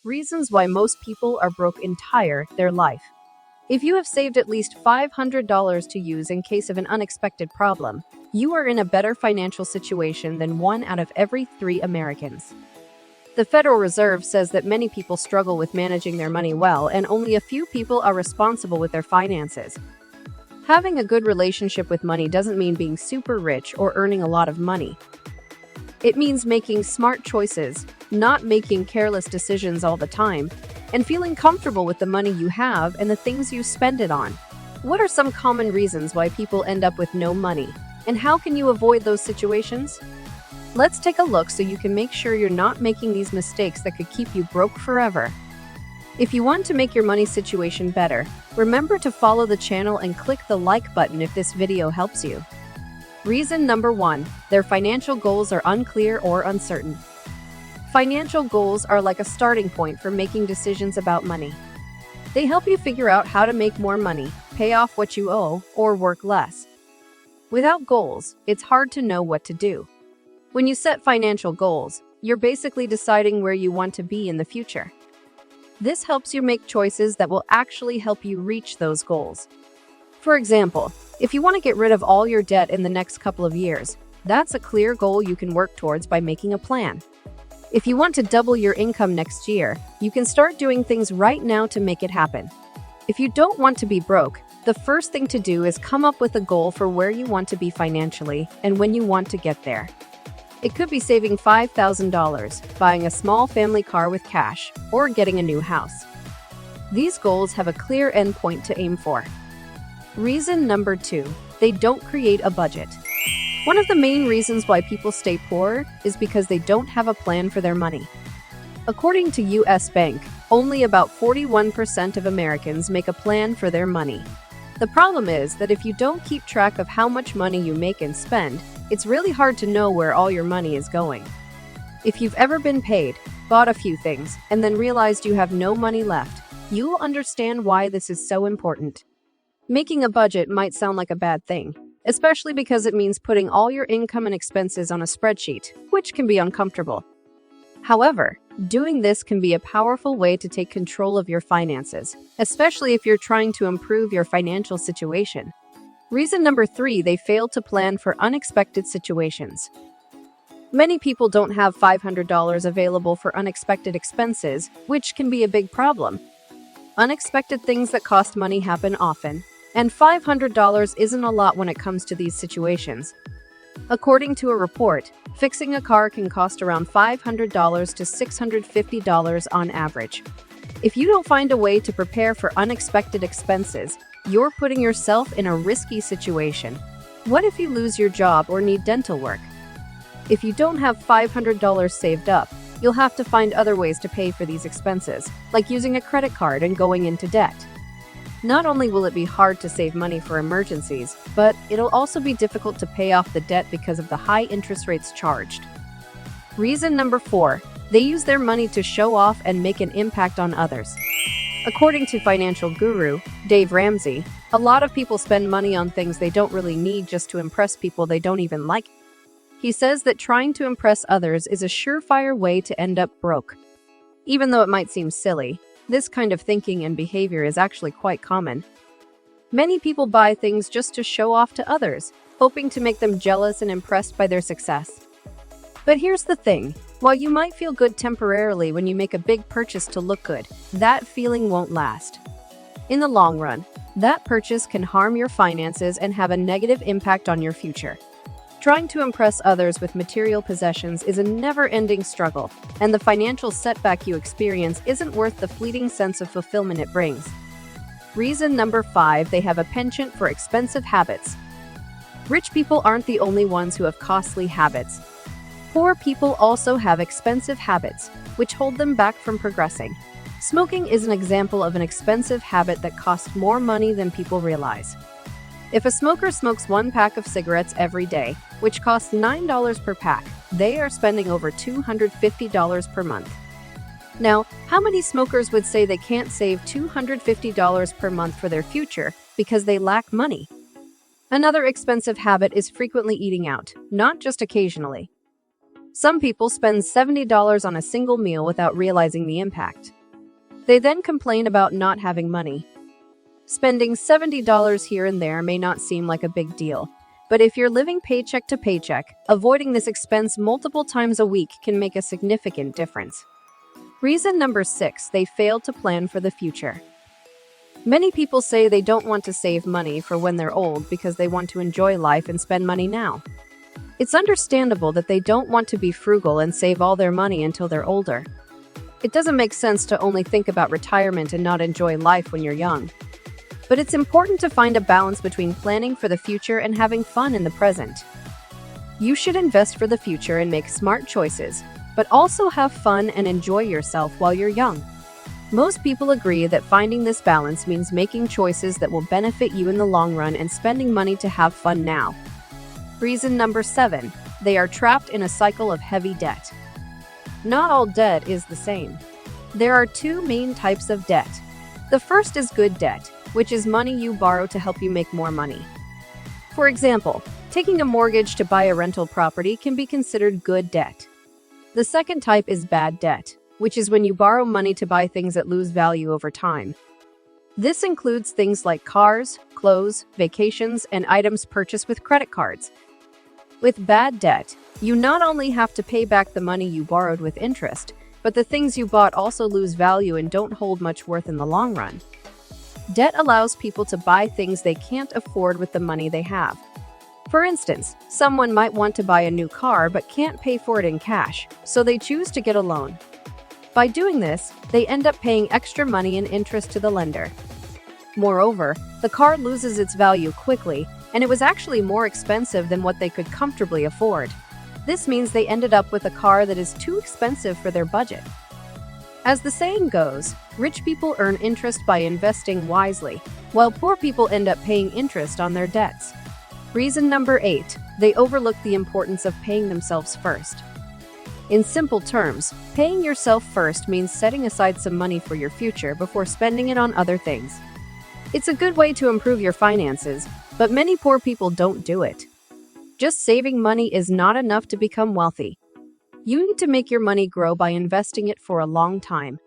Reasons why most people are broke entire their life. If you have saved at least $500 to use in case of an unexpected problem, you are in a better financial situation than 1 out of every 3 Americans. The Federal Reserve says that many people struggle with managing their money well, and only a few people are responsible with their finances. Having a good relationship with money doesn't mean being super rich or earning a lot of money. It means making smart choices, not making careless decisions all the time, and feeling comfortable with the money you have and the things you spend it on. What are some common reasons why people end up with no money, and how can you avoid those situations? Let's take a look so you can make sure you're not making these mistakes that could keep you broke forever. If you want to make your money situation better, remember to follow the channel and click the like button if this video helps you. Reason number 1, their financial goals are unclear or uncertain. Financial goals are like a starting point for making decisions about money. They help you figure out how to make more money, pay off what you owe, or work less. Without goals, it's hard to know what to do. When you set financial goals, you're basically deciding where you want to be in the future. This helps you make choices that will actually help you reach those goals. For example, if you want to get rid of all your debt in the next couple of years, that's a clear goal you can work towards by making a plan. If you want to double your income next year, you can start doing things right now to make it happen. If you don't want to be broke, the first thing to do is come up with a goal for where you want to be financially and when you want to get there. It could be saving $5,000, buying a small family car with cash, or getting a new house. These goals have a clear endpoint to aim for. Reason number 2, they don't create a budget. One of the main reasons why people stay poor is because they don't have a plan for their money. According to US Bank, only about 41% of Americans make a plan for their money. The problem is that if you don't keep track of how much money you make and spend, it's really hard to know where all your money is going. If you've ever been paid, bought a few things, and then realized you have no money left, you'll understand why this is so important. Making a budget might sound like a bad thing, especially because it means putting all your income and expenses on a spreadsheet, which can be uncomfortable. However, doing this can be a powerful way to take control of your finances, especially if you're trying to improve your financial situation. Reason number 3, they fail to plan for unexpected situations. Many people don't have $500 available for unexpected expenses, which can be a big problem. Unexpected things that cost money happen often, and $500 isn't a lot when it comes to these situations. According to a report, fixing a car can cost around $500 to $650 on average. If you don't find a way to prepare for unexpected expenses, you're putting yourself in a risky situation. What if you lose your job or need dental work? If you don't have $500 saved up, you'll have to find other ways to pay for these expenses, like using a credit card and going into debt. Not only will it be hard to save money for emergencies, but it'll also be difficult to pay off the debt because of the high interest rates charged. Reason number 4, they use their money to show off and make an impact on others. According to financial guru Dave Ramsey, a lot of people spend money on things they don't really need just to impress people they don't even like. He says that trying to impress others is a surefire way to end up broke. Even though it might seem silly, this kind of thinking and behavior is actually quite common. Many people buy things just to show off to others, hoping to make them jealous and impressed by their success. But here's the thing. While you might feel good temporarily when you make a big purchase to look good, that feeling won't last. In the long run, that purchase can harm your finances and have a negative impact on your future. Trying to impress others with material possessions is a never-ending struggle, and the financial setback you experience isn't worth the fleeting sense of fulfillment it brings. Reason number 5, they have a penchant for expensive habits. Rich people aren't the only ones who have costly habits. Poor people also have expensive habits, which hold them back from progressing. Smoking is an example of an expensive habit that costs more money than people realize. If a smoker smokes 1 pack of cigarettes every day, which costs $9 per pack, they are spending over $250 per month. Now, how many smokers would say they can't save $250 per month for their future because they lack money? Another expensive habit is frequently eating out, not just occasionally. Some people spend $70 on a single meal without realizing the impact. They then complain about not having money. Spending $70 here and there may not seem like a big deal, but if you're living paycheck to paycheck, avoiding this expense multiple times a week can make a significant difference. Reason number 6, they fail to plan for the future. Many people say they don't want to save money for when they're old because they want to enjoy life and spend money now. It's understandable that they don't want to be frugal and save all their money until they're older. It doesn't make sense to only think about retirement and not enjoy life when you're young. But it's important to find a balance between planning for the future and having fun in the present. You should invest for the future and make smart choices, but also have fun and enjoy yourself while you're young. Most people agree that finding this balance means making choices that will benefit you in the long run and spending money to have fun now. Reason number 7, they are trapped in a cycle of heavy debt. Not all debt is the same. There are 2 main types of debt. The first is good debt, which is money you borrow to help you make more money. For example, taking a mortgage to buy a rental property can be considered good debt. The second type is bad debt, which is when you borrow money to buy things that lose value over time. This includes things like cars, clothes, vacations, and items purchased with credit cards. With bad debt, you not only have to pay back the money you borrowed with interest, but the things you bought also lose value and don't hold much worth in the long run. Debt allows people to buy things they can't afford with the money they have. For instance, someone might want to buy a new car but can't pay for it in cash, so they choose to get a loan. By doing this, they end up paying extra money in interest to the lender. Moreover, the car loses its value quickly, and it was actually more expensive than what they could comfortably afford. This means they ended up with a car that is too expensive for their budget. As the saying goes, rich people earn interest by investing wisely, while poor people end up paying interest on their debts. Reason number 8, they overlook the importance of paying themselves first. In simple terms, paying yourself first means setting aside some money for your future before spending it on other things. It's a good way to improve your finances, but many poor people don't do it. Just saving money is not enough to become wealthy. You need to make your money grow by investing it for a long time.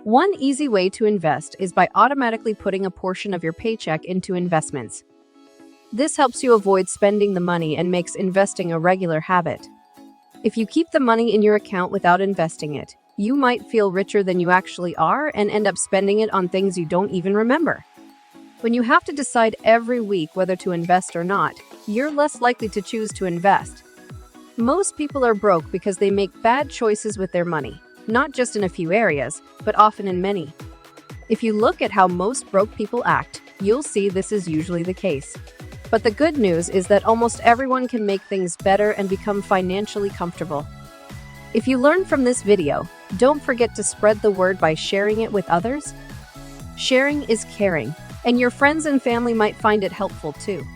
One easy way to invest is by automatically putting a portion of your paycheck into investments. This helps you avoid spending the money and makes investing a regular habit. If you keep the money in your account without investing it, you might feel richer than you actually are and end up spending it on things you don't even remember. When you have to decide every week whether to invest or not, you're less likely to choose to invest. Most people are broke because they make bad choices with their money, not just in a few areas, but often in many. If you look at how most broke people act, you'll see this is usually the case. But the good news is that almost everyone can make things better and become financially comfortable. If you learned from this video, don't forget to spread the word by sharing it with others. Sharing is caring, and your friends and family might find it helpful too.